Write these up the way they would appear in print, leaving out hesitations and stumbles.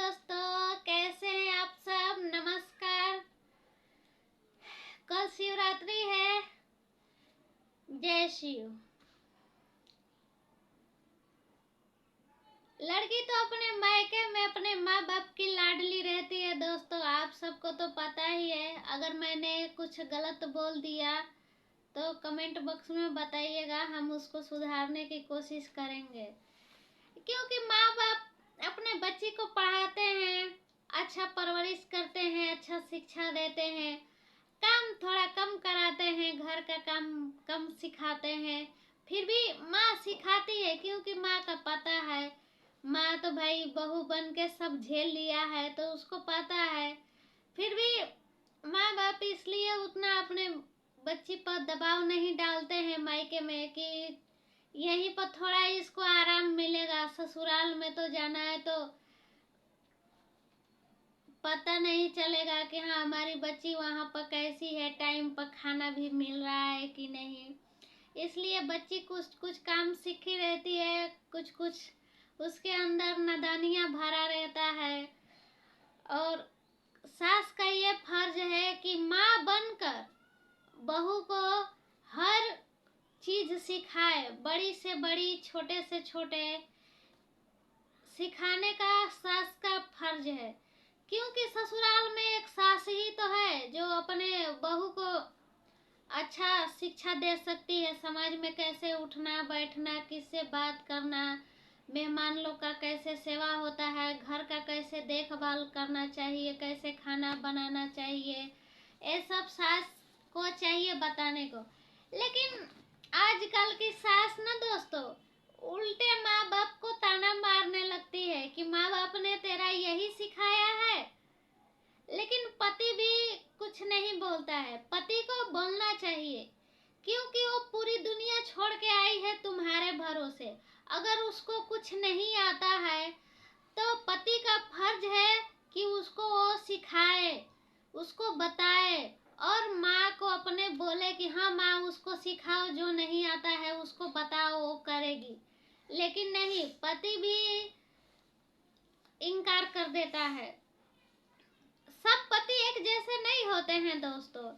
दोस्तों, कैसे हैं आप सब। नमस्कार। कल शिवरात्रि है। जय शिव। लड़की तो अपने मायके में अपने माँ बाप की लाडली रहती है। दोस्तों, आप सबको तो पता ही है। अगर मैंने कुछ गलत बोल दिया तो कमेंट बॉक्स में बताइएगा, हम उसको सुधारने की कोशिश करेंगे। क्योंकि माँ बाप अपने बच्ची को पढ़ाते हैं, अच्छा परवरिश करते हैं, अच्छा शिक्षा देते हैं, काम थोड़ा कम कराते हैं, घर का काम कम सिखाते हैं। फिर भी माँ सिखाती है, क्योंकि माँ का पता है। माँ तो भाई बहू बन के सब झेल लिया है, तो उसको पता है। फिर भी माँ बाप इसलिए उतना अपने बच्ची पर दबाव नहीं डालते हैं मायके में कि यहीं पर थोड़ा इसको आराम मिलेगा, ससुराल में तो जाना है तो पता नहीं चलेगा कि हाँ हमारी बच्ची वहाँ पर कैसी है, टाइम पर खाना भी मिल रहा है कि नहीं। इसलिए बच्ची कुछ कुछ काम सीखी रहती है, कुछ कुछ उसके अंदर नादानियाँ भरा रहता है। और सास का ये फर्ज है कि माँ बनकर बहू को हर चीज सिखाए, बड़ी से बड़ी छोटे से छोटे सिखाने का सास का फर्ज है। क्योंकि ससुराल में एक सास ही तो है जो अपने बहू को अच्छा शिक्षा दे सकती है। समाज में कैसे उठना बैठना, किससे बात करना, मेहमान लोग का कैसे सेवा होता है, घर का कैसे देखभाल करना चाहिए, कैसे खाना बनाना चाहिए, ये सब सास को चाहिए बताने को। लेकिन आजकल की सास ना दोस्तों उल्टे माँ बाप को ताना मारने लगती है कि माँ बाप ने तेरा यही सिखाया है। लेकिन पति भी कुछ नहीं बोलता है। पति को बोलना चाहिए, क्योंकि वो पूरी दुनिया छोड़ के आई है तुम्हारे भरोसे। अगर उसको कुछ नहीं आता है तो पति का फर्ज है कि उसको वो सिखाए, उसको बताए, और माँ को अपने बोले कि हाँ माँ उसको सिखाओ, जो नहीं आता है उसको बताओ, वो करेगी। लेकिन नहीं, पति भी इनकार कर देता है। सब पति एक जैसे नहीं होते हैं दोस्तों।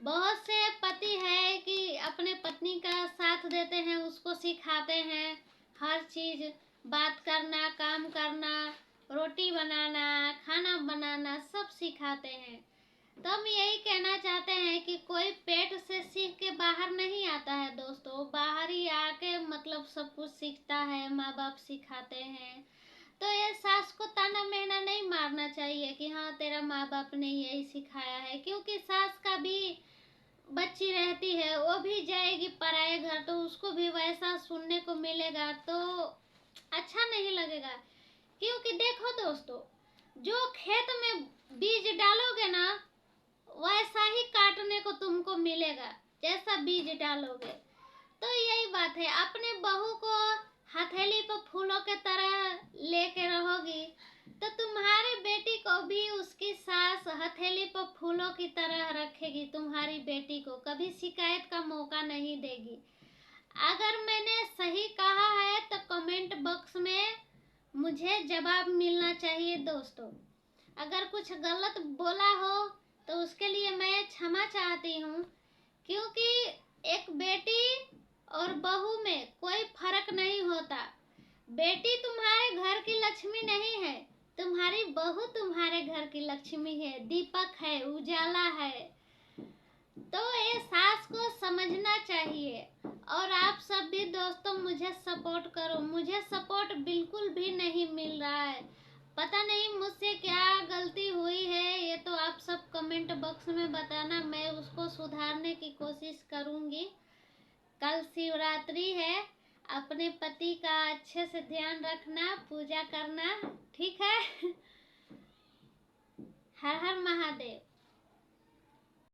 बहुत से पति है कि अपने पत्नी का साथ देते हैं, उसको सिखाते हैं हर चीज, बात करना, काम करना, रोटी बनाना, खाना बनाना, सब सिखाते हैं। तो हम यही कहना चाहते हैं कि कोई पेट से सीख के बाहर नहीं आता है दोस्तों, बाहर ही आके मतलब सब कुछ सीखता है, माँ बाप सिखाते हैं। तो ये सास को ताना मेहना नहीं मारना चाहिए कि हाँ तेरा माँ बाप ने यही सिखाया है। क्योंकि सास का भी बच्ची रहती है, वो भी जाएगी पराए घर, तो उसको भी वैसा सुनने को मिलेगा तो अच्छा नहीं लगेगा। क्योंकि देखो दोस्तों, जो खेत में बीज डालोगे ना वैसा ही काटने को तुमको मिलेगा, जैसा बीज डालोगे। तो यही बात है, अपने बहू को हथेली पर फूलों के तरह लेके रहोगी तो तुम्हारी बेटी को भी उसकी सास हथेली पर फूलों की तरह रखेगी। तुम्हारी बेटी को कभी शिकायत का मौका नहीं देगी। अगर मैंने सही कहा है तो कमेंट बॉक्स में मुझे जवाब मिलना चाहिए दोस्तों। अगर कुछ गलत बोला हो तो उसके लिए मैं क्षमा चाहती हूँ। क्योंकि एक बेटी और बहू में कोई फर्क नहीं होता। बेटी तुम्हारे घर की लक्ष्मी नहीं है, तुम्हारी बहू तुम्हारे घर की लक्ष्मी है, दीपक है, उजाला है। तो ये सास को समझना चाहिए। और आप सब भी दोस्तों मुझे सपोर्ट करो। मुझे सपोर्ट बिल्कुल भी नहीं मिल रहा है, पता नहीं मुझसे क्या गलती हुई है। ये तो आप सब कमेंट बॉक्स में बताना, मैं उसको सुधारने की कोशिश करूंगी। कल शिवरात्रि है, अपने पति का अच्छे से ध्यान रखना, पूजा करना, ठीक है। हर हर महादेव।